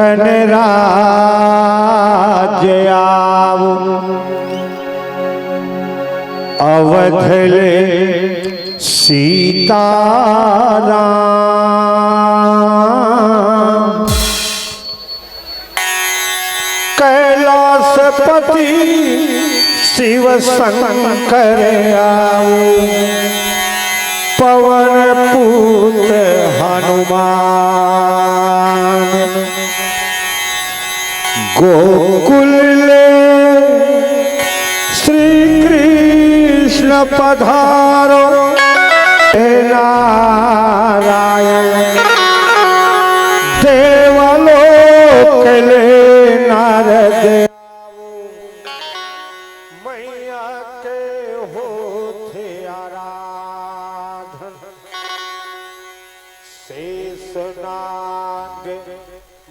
गणराज आवो अवधले सीताराम कैलासपति शिव शंकर आओ पवन पुत्र हनुमान गोकुल श्री कृष्ण पधारो नारायण देवलोक ले नारद मैया के होते आराधन शेषनाग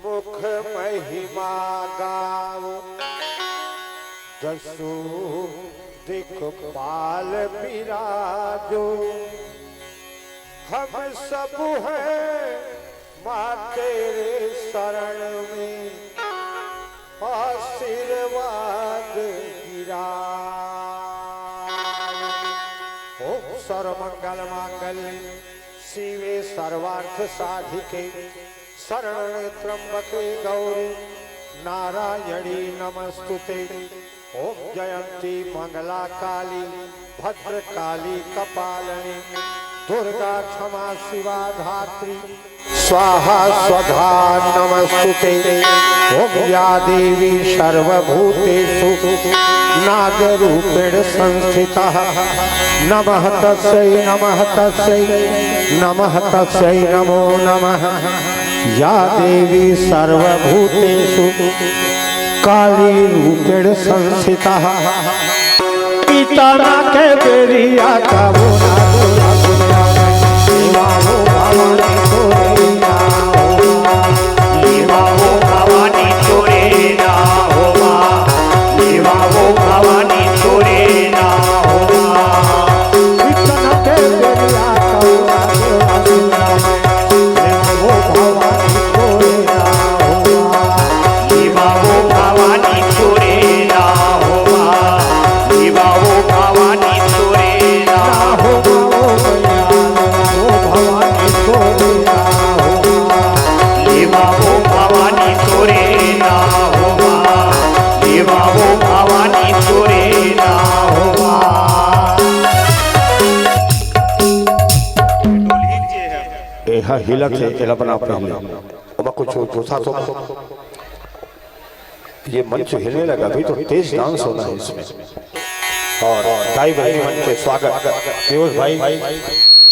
मुख महिमा गाओ दसो दिक्पाल विराजो हम सब हैं माँ तेरे शरण में आशीर्वाद गिरा ओम सर्वमंगल मांगल्ये शिवे सर्वार्थ साधिके शरण्ये त्र्यंबके गौरी नारायणी नमस्तुते ओम जयंती मंगला काली भद्रकाली कपालिनी दुर्गा क्षमा शिवा धात्री स्वाहा स्वधा नमस्तुते ओम या देवी सर्वभूतेषु नादरूपेण संस्थिता नमः तस्यै नमो नमः या देवी सर्वभूतेषु काली रूपेण संस्थिता इतना के बेरिया का बोला बोला बोला सेवा हो भवानी तोरे ना हो सेवा हो भवानी तोरे ना हो सेवा हो भवानी तोरे ना हो इतना के बेरिया का बोला बोला सेवा हो भवानी तोरे ना हो सेवा हो भवानी तोरे ना हो सेवा हो भवानी तोरे ना हो सेवा हो भवानी तोरे ना हो सेवा हो भवानी तोरे ना हो एहा हिलक है एला बना पहले अब कुछ जोसा तो ये मंच हिलने लगा भी तो तेज डांस होना है इसमें और दाई बहनी मंच पे स्वागत पीयूष भाई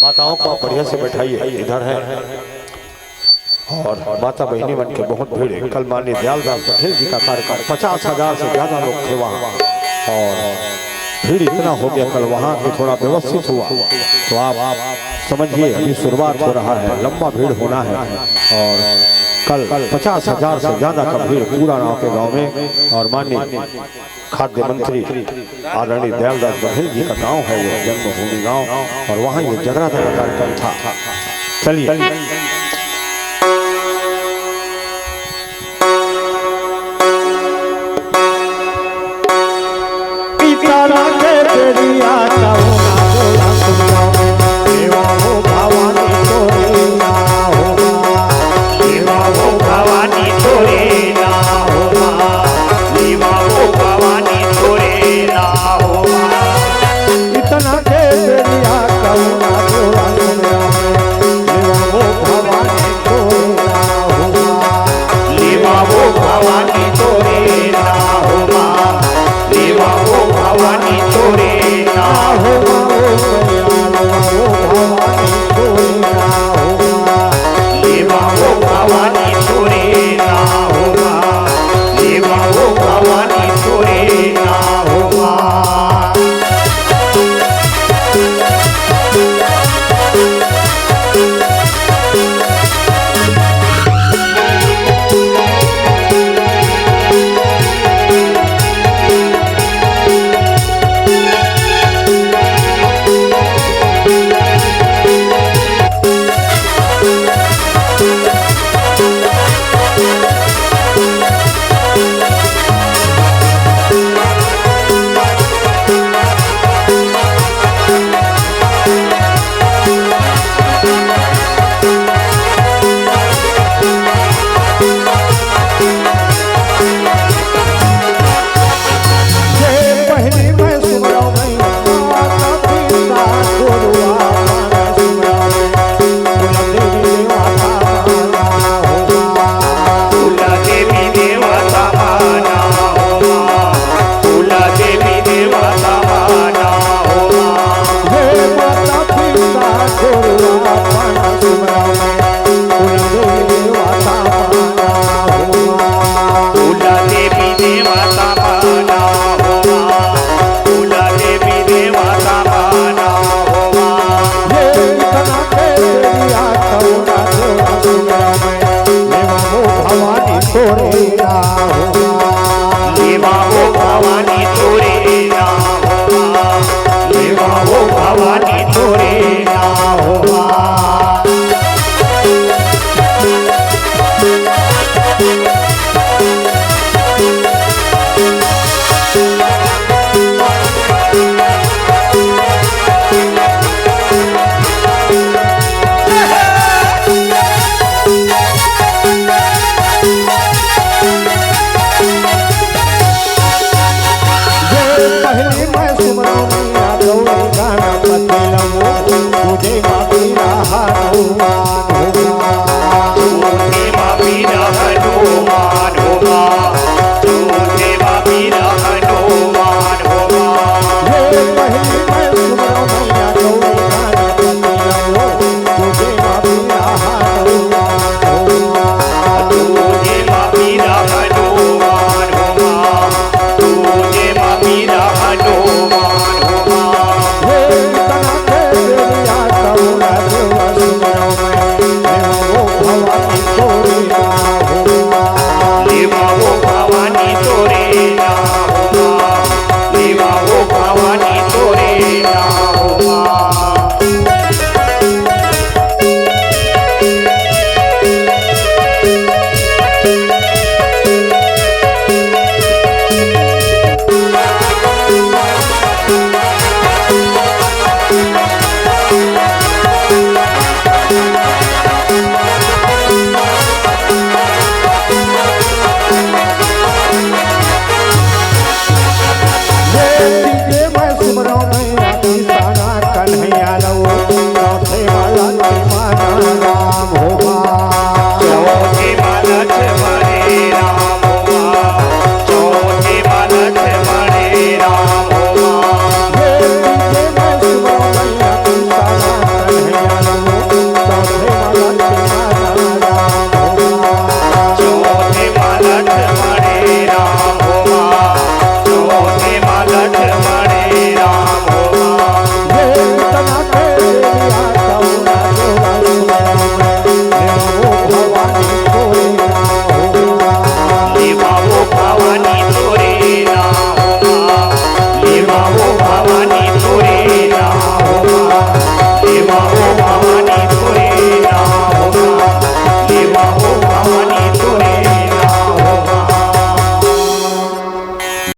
माताओं को बढ़िया से बैठाइए इधर है और माता बहनी मन के बहुत भीड़ है कल माननीय दयालदास बघेल जी का कार्यक्रम 50,000 से ज्यादा लोग थे वहाँ और भीड़ इतना हो गया कल वहाँ के थोड़ा व्यवस्थित हुआ तो आप समझिए अभी शुरुआत हो रहा है लंबा भीड़ होना है और कल 50,000 से ज्यादा का भीड़ पूरा गाँव के गाँव में और माननीय खाद्य मंत्री आदरणीय दयालदास बघेल जी का गाँव है ये जन्मभूमि गाँव और वहाँ ये जगराता का कार्यक्रम था। चलिए सेवा हो भवानी तोरे ना हो सेवा हो भवानी तोरे ना हो सेवा हो भवानी तोरे ना हो इतना के बेरिया करुणा सेवा हो भवानी तोरे नाम लेवा हो भवानी तोरे नाम लेवा हो भवानी तोरे नाम पहली मैं सुमरौनिया गौरी गणपति लमो तुझे मापीरा हनुमान तुझे मापीरा हनुमान